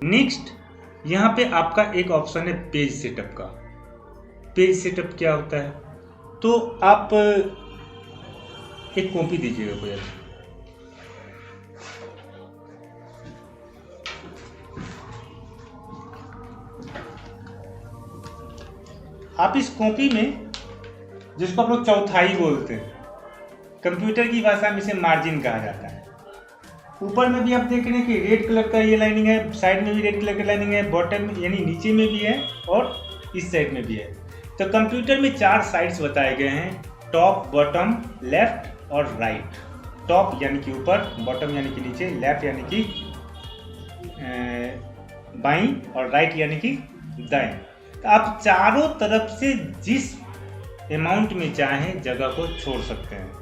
Next यहाँ पे आपका एक ऑप्शन है पेज सेटअप का। पेज सेटअप क्या होता है, तो आप एक कॉपी दीजिएगा कोई ऐसा, आप इस कॉपी में, जिसको आप लोग चौथाई बोलते हैं, कंप्यूटर की भाषा में इसे मार्जिन कहा जाता है। ऊपर में भी आप देख रहे हैं कि रेड कलर का ये लाइनिंग है, साइड में भी रेड कलर की लाइनिंग है, बॉटम यानी नीचे में भी है और इस साइड में भी है। तो कंप्यूटर में 4 साइड्स बताए गए हैं, टॉप, बॉटम, लेफ्ट और राइट। टॉप यानी कि ऊपर, बॉटम यानी कि नीचे, लेफ्ट यानी कि बाईं और राइट यानी कि दाएं। तो आप चारों तरफ से जिस अमाउंट में चाहें जगह को छोड़ सकते हैं।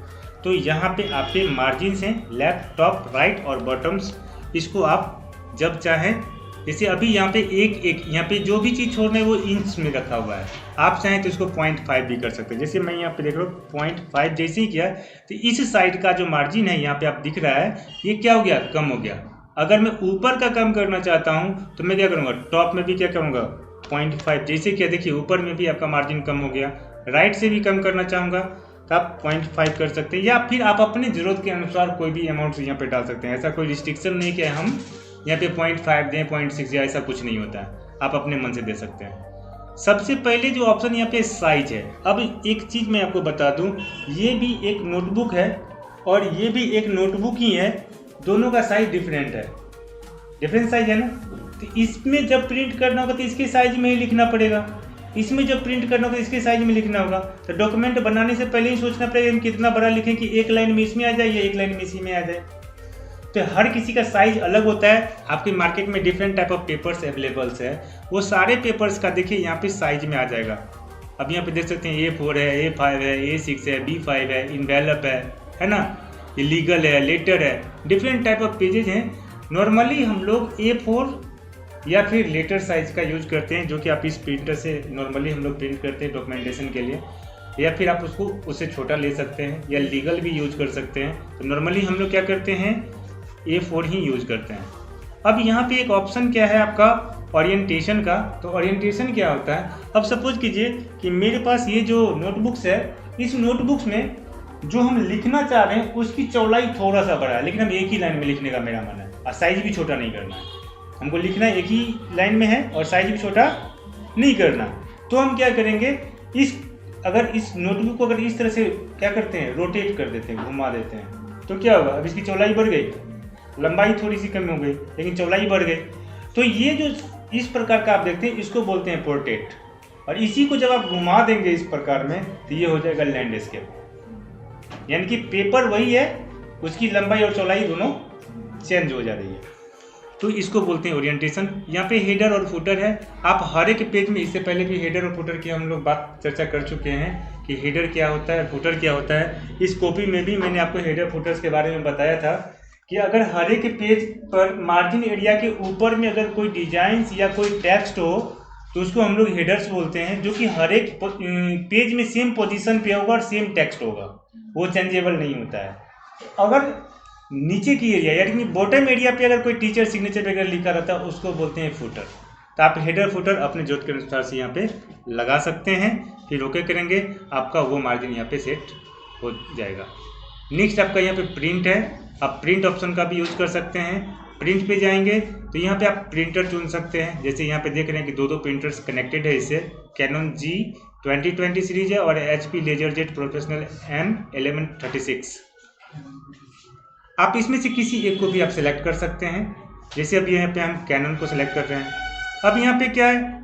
तो यहाँ पे आपके मार्जिन हैं, लेफ्ट, टॉप, राइट और बॉटम्स। इसको आप जब चाहें, जैसे अभी यहाँ पे यहाँ पे जो भी चीज़ छोड़ना है वो इंच में रखा हुआ है, आप चाहें तो इसको 0.5 भी कर सकते हैं। जैसे मैं यहाँ पे देख रहा हूँ 0.5 जैसे ही किया तो इस साइड का जो मार्जिन है यहाँ पे आप दिख रहा है, ये क्या हो गया, कम हो गया। अगर मैं ऊपर का कम करना चाहता हूँ तो मैं क्या करूँगा, टॉप में भी क्या करूँगा 0.5 जैसे किया, देखिए ऊपर में भी आपका मार्जिन कम हो गया। राइट से भी कम करना चाहूँगा तो आप 0.5 कर सकते हैं, या फिर आप अपनी ज़रूरत के अनुसार कोई भी अमाउंट यहाँ पे डाल सकते हैं। ऐसा कोई रिस्ट्रिक्शन नहीं कि हम यहाँ पे 0.5 दें, 0.6 या ऐसा कुछ नहीं होता है, आप अपने मन से दे सकते हैं। सबसे पहले जो ऑप्शन यहाँ पे साइज है। अब एक चीज़ मैं आपको बता दूँ, ये भी एक नोटबुक है और ये भी एक नोटबुक ही है, दोनों का साइज डिफरेंट है, डिफरेंट साइज है ना। तो इसमें जब प्रिंट करना होगा तो इसके साइज में ही लिखना पड़ेगा, इसमें जब प्रिंट करना होगा इसके साइज में लिखना होगा। तो डॉक्यूमेंट बनाने से पहले ही सोचना पड़ेगा हम कितना बड़ा लिखें कि एक लाइन में इसमें आ जाए या एक लाइन में इसी में आ जाए। तो हर किसी का साइज अलग होता है। आपके मार्केट में different type of papers availables है, वो सारे पेपर्स का देखिए यहाँ पे साइज में आ जाएगा। अब यहाँ पे देख सकते हैं A4 है, A5 है, A6 है, B5 है, इनवेलप है ना, ये लीगल है, लेटर है, डिफरेंट टाइप ऑफ पेजेज हैं। नॉर्मली हम लोग A4 या फिर लेटर साइज का यूज करते हैं, जो कि आप इस प्रिंटर से नॉर्मली हम लोग प्रिंट करते हैं डॉक्यूमेंटेशन के लिए, या फिर आप उसको उससे छोटा ले सकते हैं या लीगल भी यूज कर सकते हैं। तो नॉर्मली हम लोग क्या करते हैं, A4 ही यूज करते हैं। अब यहाँ पे एक ऑप्शन क्या है आपका ओरिएंटेशन का। तो ओरिएंटेशन क्या होता है, अब सपोज कीजिए कि मेरे पास ये जो नोटबुक्स है, इस नोटबुक्स में जो हम लिखना चाह रहे हैं उसकी चौड़ाई थोड़ा सा बड़ा है, लेकिन हम एक ही लाइन में लिखने का मेरा मन है और साइज भी छोटा नहीं करना है। हमको लिखना एक ही लाइन में है और साइज भी छोटा नहीं करना। तो हम क्या करेंगे, अगर इस नोटबुक को अगर इस तरह से क्या करते हैं, रोटेट कर देते हैं, घुमा देते हैं, तो क्या होगा, अब इसकी चौड़ाई बढ़ गई, लंबाई थोड़ी सी कम हो गई लेकिन चौड़ाई बढ़ गई। तो ये जो इस प्रकार का आप देखते हैं इसको बोलते हैं पोर्ट्रेट, और इसी को जब आप घुमा देंगे इस प्रकार में तो ये हो जाएगा लैंडस्केप। यानी कि पेपर वही है, उसकी लंबाई और चौड़ाई दोनों चेंज हो जा रही है, तो इसको बोलते हैं ओरिएंटेशन। यहाँ पे हेडर और फुटर है। आप हर एक पेज में, इससे पहले भी हेडर और फुटर की हम लोग बात चर्चा कर चुके हैं कि हेडर क्या होता है, फुटर क्या होता है। इस कॉपी में भी मैंने आपको हेडर फुटर्स के बारे में बताया था कि अगर हर एक पेज पर मार्जिन एरिया के ऊपर में अगर कोई डिजाइन्स या कोई टेक्स्ट हो तो उसको हम लोग हेडर्स बोलते हैं, जो कि हर एक पेज में सेम पोजीशन पे होगा और सेम टेक्स्ट होगा, वो चेंजेबल नहीं होता है। अगर नीचे की एरिया यानी कि बॉटम एरिया पे अगर कोई टीचर सिग्नेचर वगैरह लिखा रहता है उसको बोलते हैं फुटर। तो आप हेडर फुटर अपने जरूरत के अनुसार से यहाँ पे लगा सकते हैं, फिर ओके करेंगे, आपका वो मार्जिन यहाँ पे सेट हो जाएगा। नेक्स्ट आपका यहाँ पे प्रिंट है, आप प्रिंट ऑप्शन का भी यूज कर सकते हैं। प्रिंट पे जाएंगे तो यहाँ पे आप प्रिंटर चुन सकते हैं। जैसे यहाँ पे देख रहे हैं कि दो प्रिंटर्स कनेक्टेड है, इससे कैनन G2020 सीरीज है और HP लेजरजेट प्रोफेशनल M1136। आप इसमें से किसी एक को भी आप सिलेक्ट कर सकते हैं। जैसे अब यहाँ पे हम कैनन को सिलेक्ट कर रहे हैं। अब यहाँ पे क्या है,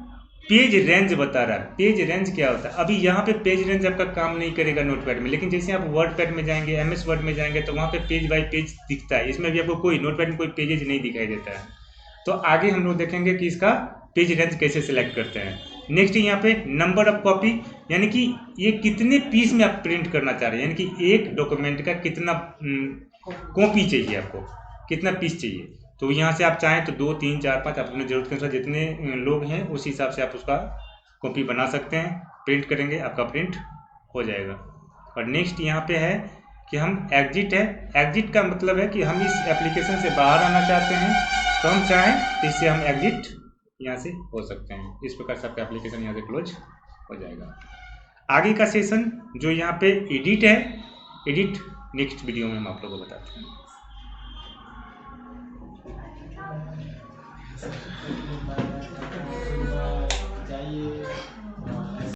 पेज रेंज बता रहा है। पेज रेंज क्या होता है, अभी यहाँ पे पेज रेंज आपका काम नहीं करेगा नोटपैड में, लेकिन जैसे आप वर्ड पैड में जाएंगे, MS वर्ड में जाएंगे तो वहाँ पे पेज बाय पेज दिखता है। इसमें भी आपको कोई नोटपैड में कोई पेजेज नहीं दिखाई देता है। तो आगे हम लोग देखेंगे कि इसका पेज रेंज कैसे सिलेक्ट करते हैं। नेक्स्ट यहाँ पे नंबर ऑफ कॉपी, यानी कि ये कितने पीस में आप प्रिंट करना चाह रहे हैं, यानी कि एक डॉक्यूमेंट का कितना कॉपी चाहिए, आपको कितना पीस चाहिए। तो यहाँ से आप चाहें तो 2, 3, 4, 5 अपने जरूरत के अनुसार जितने लोग हैं उस हिसाब से आप उसका कॉपी बना सकते हैं। प्रिंट करेंगे, आपका प्रिंट हो जाएगा। और नेक्स्ट यहाँ पे है कि हम एग्जिट है, एग्जिट का मतलब है कि हम इस एप्लीकेशन से बाहर आना चाहते हैं, तो हम चाहें तो इससे हम एग्जिट यहाँ से हो सकते हैं। इस प्रकार से आपका एप्लीकेशन यहाँ से क्लोज हो जाएगा। आगे का सेशन जो यहाँ पे एडिट है, एडिट नेक्स्ट वीडियो में हम आप लोगों को बताते हैं।